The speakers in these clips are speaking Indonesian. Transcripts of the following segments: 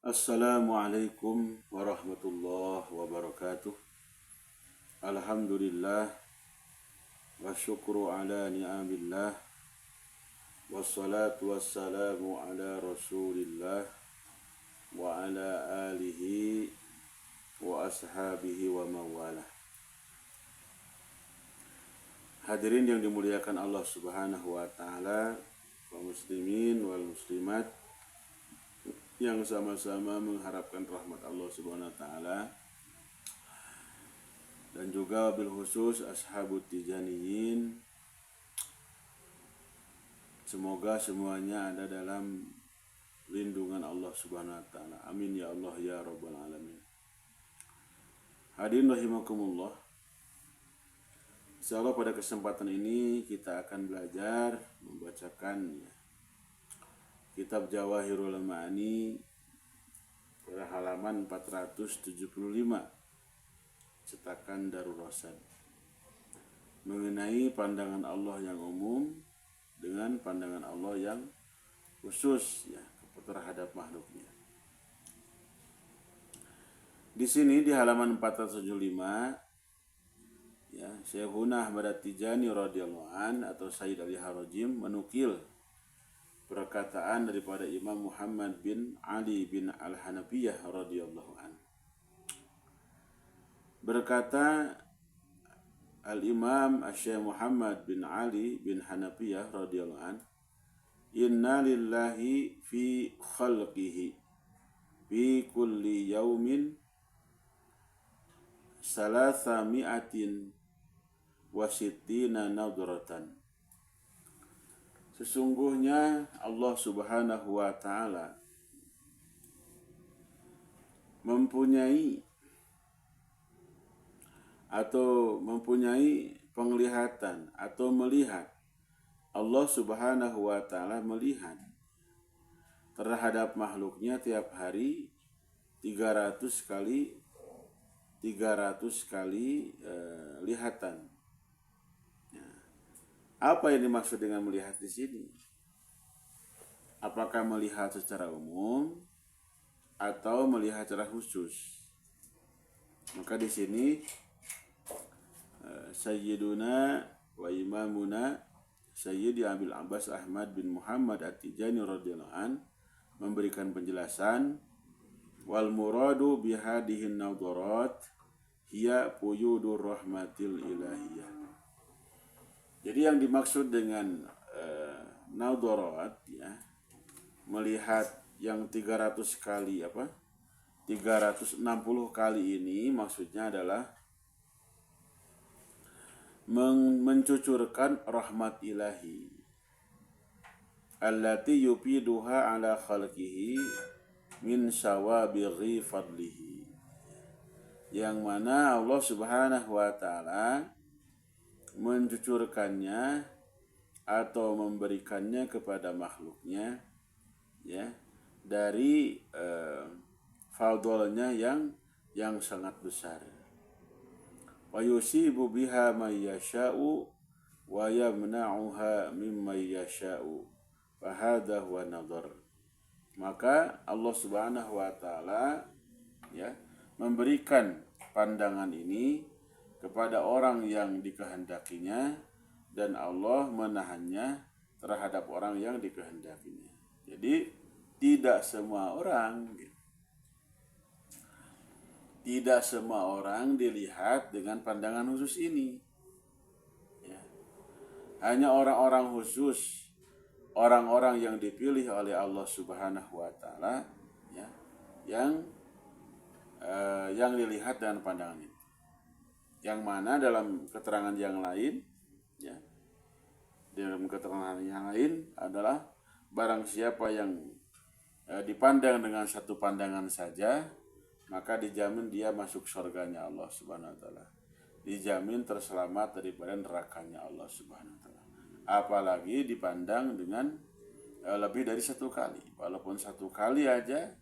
Assalamualaikum warahmatullahi wabarakatuh. Alhamdulillah wa syukru ala ni'amillah wassalatu wassalamu ala rasulillah wa ala alihi wa ashabihi wa mawalah. Hadirin yang dimuliakan Allah Subhanahu wa taala, kaum muslimin wal muslimat yang sama-sama mengharapkan rahmat Allah Subhanahu wa taala, dan juga bil khusus ashabut tijaniyin, semoga semuanya ada dalam lindungan Allah Subhanahu wa taala. Amin ya Allah ya rabbal alamin. Hadirin rahimakumullah. Insyaallah pada kesempatan ini kita akan belajar membacakan kitab Jawahirul Ma'ani pada halaman 475 cetakan Darul Rasad, mengenai pandangan Allah yang umum dengan pandangan Allah yang khusus terhadap makhluknya. Di sini di halaman 475 Syekhuna Ahmad At-Tijani radhiyallahu an atau Sayyid Ali Harajim menukil perkataan daripada Imam Muhammad bin Ali bin Al-Hanafiyah radhiyallahu an. Berkata Al-Imam Syekh Muhammad bin Ali bin Hanafiyah radhiyallahu an, "Inna lillahi fi khalqihi fi kulli yaumin salasami'atin wa sittina nadratan." Sesungguhnya Allah Subhanahu wa taala mempunyai penglihatan atau melihat. Allah Subhanahu wa taala melihat terhadap makhluknya tiap hari 300 kali lihatan. Apa yang dimaksud dengan melihat di sini? Apakah melihat secara umum atau melihat secara khusus? Maka di sini Sayyiduna wa Imamuna Sayyidi Abil Abbas Ahmad bin Muhammad At-Tijani radhiyallahu an memberikan penjelasan, wal muradu bihadihin nadharat hiya puyudur rahmatil ilahiyah. Jadi yang dimaksud dengan nadharat melihat yang 300 kali 360 kali ini maksudnya adalah mencucurkan rahmat ilahi allati yufiduha ala khalqihi min sawabighi fadlihi, yang mana Allah Subhanahu wa taala mencucurkannya atau memberikannya kepada makhluknya dari fadlnya yang sangat besar. Wa yusibu biha may yasha'u wa yamna'uha mimman yasha'u fa hadha huwa nadhar. Maka Allah Subhanahu wa taala memberikan pandangan ini kepada orang yang dikehendakinya, dan Allah menahannya terhadap orang yang dikehendakinya. Jadi tidak semua orang dilihat dengan pandangan khusus ini. Hanya orang-orang khusus, orang-orang yang dipilih oleh Allah Subhanahu wa taala yang dilihat dengan pandangan itu. Yang mana dalam keterangan yang lain adalah barang siapa yang dipandang dengan satu pandangan saja, maka dijamin dia masuk surganya Allah Subhanahu wa taala, dijamin terselamat daripada nerakanya Allah Subhanahu wa taala. Apalagi dipandang dengan lebih dari satu kali, walaupun satu kali aja,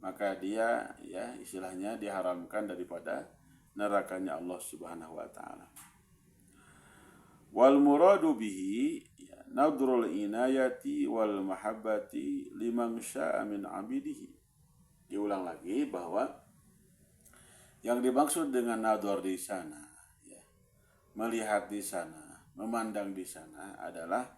maka dia istilahnya diharamkan daripada nerakanya Allah Subhanahu wa taala. Wal muradu bihi nadrul inayati wal mahabbati liman syaa min abidihi. Diulang lagi bahwa yang dimaksud dengan nador di sana, ya, melihat di sana, memandang di sana adalah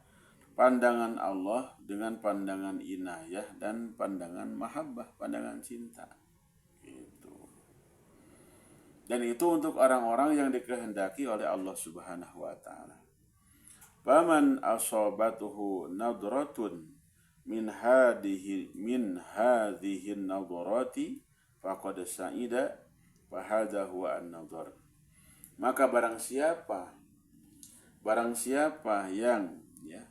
pandangan Allah dengan pandangan inayah dan pandangan mahabbah, pandangan cinta. Gitu. Dan itu untuk orang-orang yang dikehendaki oleh Allah Subhanahu wa taala. Faman asabatuhu nadratun min hadhihi nadrati faqad sa'ida fa hadha huwa an-nadhr. Maka barang siapa yang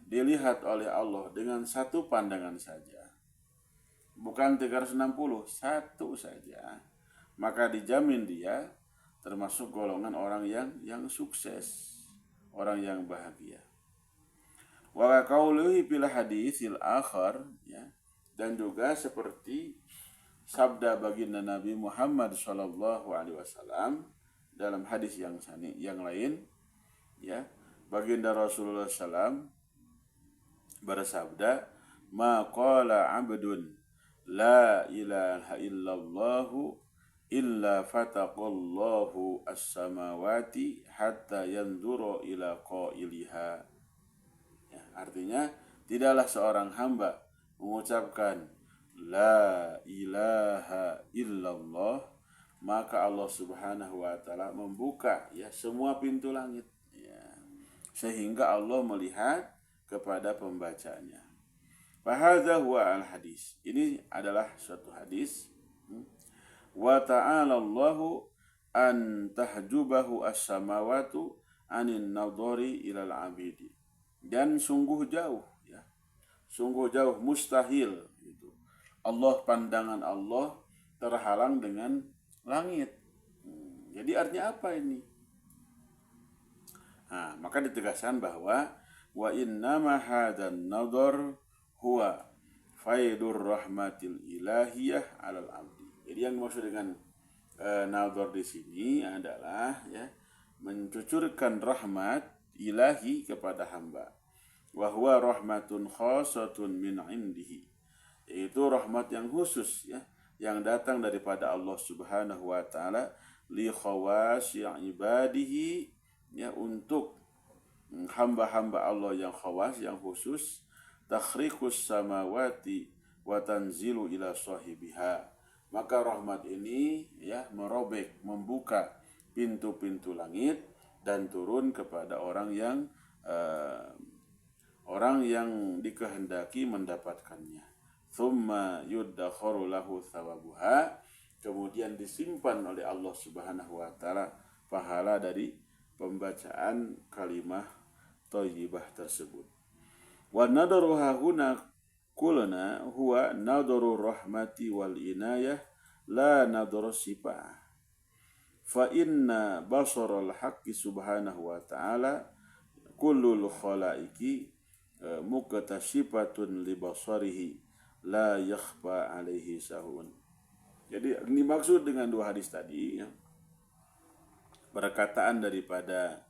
dilihat oleh Allah dengan satu pandangan saja, bukan 360, satu saja, maka dijamin dia termasuk golongan orang yang sukses, orang yang bahagia. Wa qauluhu fil haditsil akhar, dan juga seperti sabda baginda Nabi Muhammad sallallahu alaihi wasallam dalam hadis yang lain, baginda Rasulullah sallam bersabda, ma qala abdun la ilaha illallah illa fataqallahu as-samawati hatta yanzura ila qailiha. Artinya, tidaklah seorang hamba mengucapkan la ilaha illallah, maka Allah Subhanahu wa taala membuka semua pintu langit, sehingga Allah melihat kepada pembacanya. Fahadza huwa al-hadis. Ini adalah suatu hadis. Wa ta'ala Allahu an tahjubahu as-samawatu anin nadhari ilal abidi. Dan sungguh jauh, mustahil gitu. Pandangan Allah terhalang dengan langit. Jadi artinya apa ini? Maka ditegaskan bahwa wa innama hadan nadhar huwa faidur rahmatil ilahiyah alal abdi. Jadi yang dimaksud dengan nadhar di sini adalah mencucurkan rahmat ilahi kepada hamba. Wa huwa rahmatun khasatun min indihi. Yaitu rahmat yang khusus yang datang daripada Allah Subhanahu wa taala li khawasi ibadihi, untuk hamba-hamba Allah yang khawas, yang khusus, takhriqus samawati wa tanzilu ila sahibiha. Maka rahmat ini merobek, membuka pintu-pintu langit dan turun kepada orang yang dikehendaki mendapatkannya. Tsumma yuddakharu lahu thawabuha, kemudian disimpan oleh Allah Subhanahu wa taala pahala dari pembacaan kalimah thayyibah tersebut. Wa nadaru hahuna kulna huwa nadaru rahmati wal inayah la nadaru sifah. Fa inna basaral haqqi subhanahu wa ta'ala kullul khalaiki muqtashifatun li basarihi la yakhfa alaihi sahun. Jadi ini maksud dengan dua hadis tadi, perkataan daripada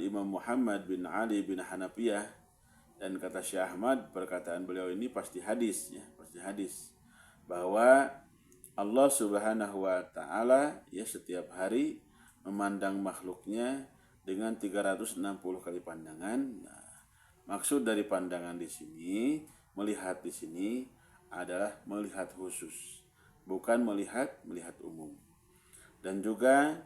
Imam Muhammad bin Ali bin Hanafiyah dan kata Syekh Ahmad, perkataan beliau ini pasti hadis, pasti hadis, bahwa Allah Subhanahu wa taala setiap hari memandang makhluknya dengan 360 kali pandangan. Maksud dari pandangan di sini, melihat di sini adalah melihat khusus, bukan melihat umum. Dan juga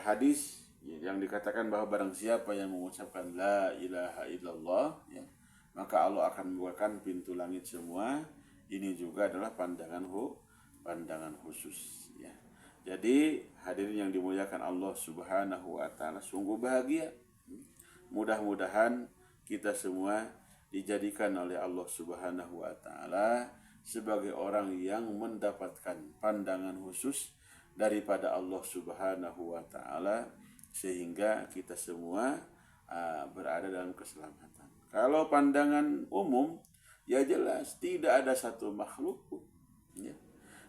hadis yang dikatakan bahwa barang siapa yang mengucapkan la ilaha illallah, maka Allah akan membukakan pintu langit semua. Ini juga adalah pandangan khusus, Jadi hadirin yang dimuliakan Allah Subhanahu wa taala, sungguh bahagia. Mudah-mudahan kita semua dijadikan oleh Allah Subhanahu wa taala sebagai orang yang mendapatkan pandangan khusus daripada Allah Subhanahu wa taala, sehingga kita semua berada dalam keselamatan. Kalau pandangan umum, jelas tidak ada satu makhluk pun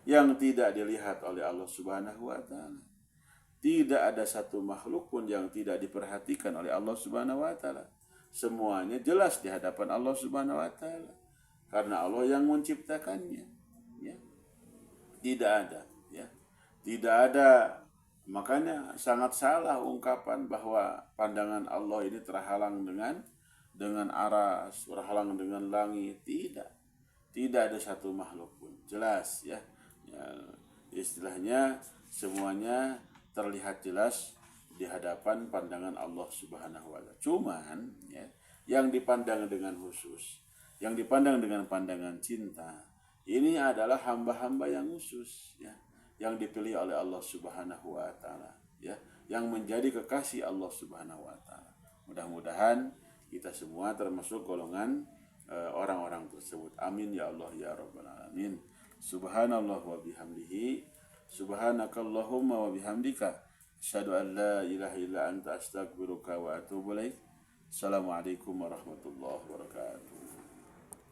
yang tidak dilihat oleh Allah Subhanahu wa taala. Tidak ada satu makhluk pun yang tidak diperhatikan oleh Allah Subhanahu wa taala. Semuanya jelas di hadapan Allah Subhanahu wa taala karena Allah yang menciptakannya, Tidak ada, ya. Tidak ada. Makanya sangat salah ungkapan bahwa pandangan Allah ini terhalang dengan aras, terhalang dengan langit. Tidak. Tidak ada satu makhluk pun. Jelas, ya. Ya, istilahnya semuanya terlihat jelas di hadapan pandangan Allah Subhanahu wa taala. Cuman, ya, yang dipandang dengan khusus, yang dipandang dengan pandangan cinta, ini adalah hamba-hamba yang khusus, ya, yang dipilih oleh Allah Subhanahu wa taala, ya, yang menjadi kekasih Allah Subhanahu wa taala. Mudah-mudahan kita semua termasuk golongan orang-orang tersebut. Amin ya Allah ya rabbal alamin. Subhanallah wa bihamdihi, subhanakallahumma wa bihamdika, asyhadu an la ilaha illa anta astaghfiruka wa atubu ilaik. Assalamualaikum warahmatullahi wabarakatuh.